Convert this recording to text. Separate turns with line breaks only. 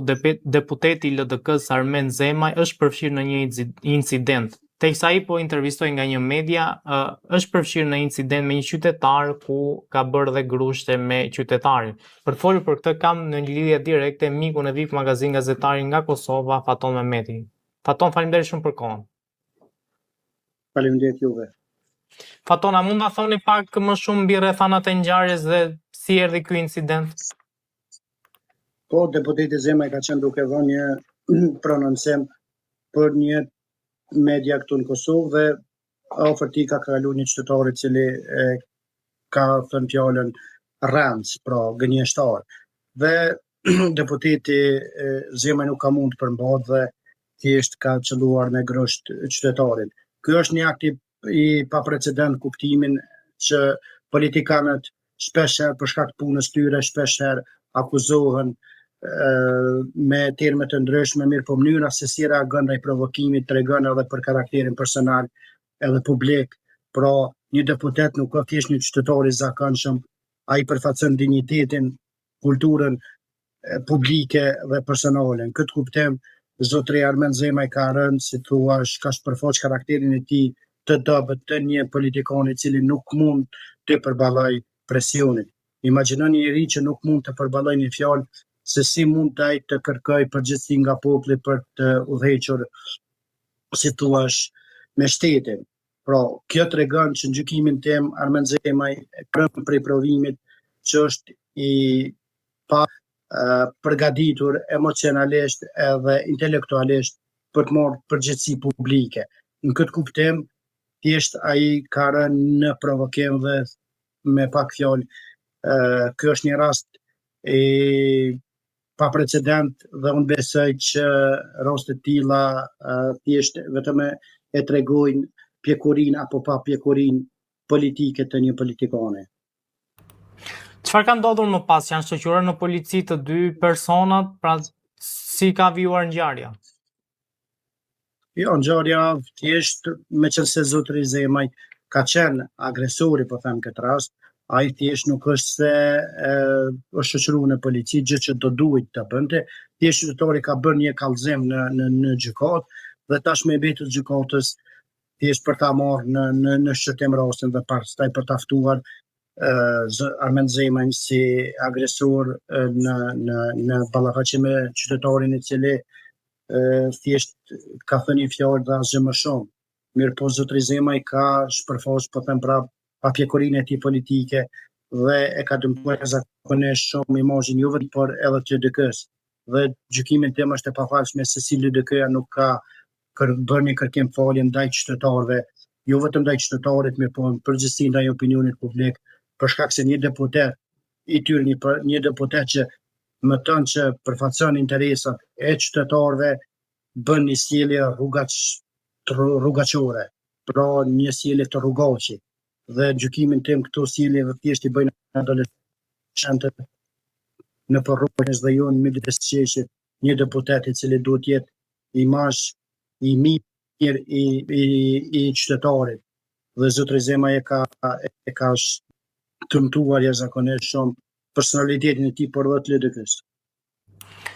deputeti i LDK-s Armen Zemaj është përfshirë në një incident. Teksa ai po intervistoi nga një media, është përfshirë në incident me një qytetar ku ka bërë dhe grushte me qytetarin. Për të folur për këtë kam në një lidhje direkte mikun e VIP Magazin gazetarin nga Kosova, Faton Mehmeti. Faton, faleminderit shumë për kohën.
Faleminderit juve.
Faton, a mund ta thoni pak më shumë mbi rrethanat e ngjarjes dhe si erdhi ky incident?
Po, deputeti Zemaj ka qenë duke dhënë një prononcim për një media këtu në Kosovë dhe afër tij ka kaluar një qytetar i cili ka thënë fjalën rrënc, pra gënjeshtar. Dhe deputeti Zemaj nuk ka mund të përmbahet dhe thjesht ka qelluar me grosht qytetarin. Ky është një akt i paprecedent kuptimin që politikanët shpeshherë për shkak të punës tyre shpeshherë akuzohen me terme të ndryshme, mirë po mënyra se si reagon ndaj provokimit tregon edhe për karakterin personal edhe publik. Pra, një deputet nuk ka thjesht një qytetar i zakonshëm, ai përfaqëson dinjitetin, kulturën publike dhe personale. Në këtë kuptim, zotëri Armen Zemaj ka rënë, si thua, ka shpërfaq karakterin e tij të dobët të një politikan i cili nuk mund të përballoj presionit. Imagjinoni një njerëz që nuk mund të përballoj një fjalë se si mund të kërkoj përgjegjësi nga populli për të udhëhequr, si thua, me shtetin. Pra, kjo tregon që në gjykimin tim Armen Zemaj ka rënë prej provimit që është i pa përgatitur emocionalisht edhe intelektualisht për të marrë përgjegjësi publike. Në këtë kuptim, thjesht ai ka rënë në provokim dhe me pak fjalë, ky është një rast i pa precedent dhe unë besoj që raste të tilla thjesht vetëm e tregojnë pjekurinë apo pa pjekurinë politike të një politikane.
Çfarë ka ndodhur më pas? Janë shoqëruar në polici të dy personat, pra si ka vijuar ngjarja?
Jo, ngjarja thjesht meqense zotëri Zemaj ka qenë agresori, po them këtë rast, ai thjesht nuk është se është shoqëruar në polici, gjë që do duhet të bënte. Thjesht qytetari ka bërë një kallëzim në gjykatë dhe tashmë i betet gjykatës thjesht për ta marrë në shqyrtim rastin dhe pastaj për ta ftuar Armen Zemaj si agresor në ballafaqim me qytetarin i cili thjesht ka thënë një fjalë dhe asgjë më shumë. Mirë po zotëri Zemaj ka shpërfaqur, po them prap, papjekurinë e tij politike dhe e ka dëmtuar zakonisht shumë imazhin jo vetëm por edhe të LDK-s. Dhe gjykimin tim është e pafalshme se si LDK-ja nuk ka bërë një kërkim falje ndaj qytetarëve, jo vetëm ndaj qytetarit, mirë po në përgjithësi ndaj opinionit publik, për shkak se një deputet i tyre, një deputet që më thënë që përfaqëson interesat e qytetarëve, bën një sjellje rrugaqore, pra një sjellje të rrugaqit. Dhe gjykimin tim këto sjellje thjesht i bëjnë adoleshentët në rrugës dhe jo në midis qeshit një deputet i cili duhet të jetë imazh i mirë i qytetarit. Dhe zotëri Zemaj e ka dëmtuar jashtëzakonisht shumë personalitetin e tij por edhe të LDK-s.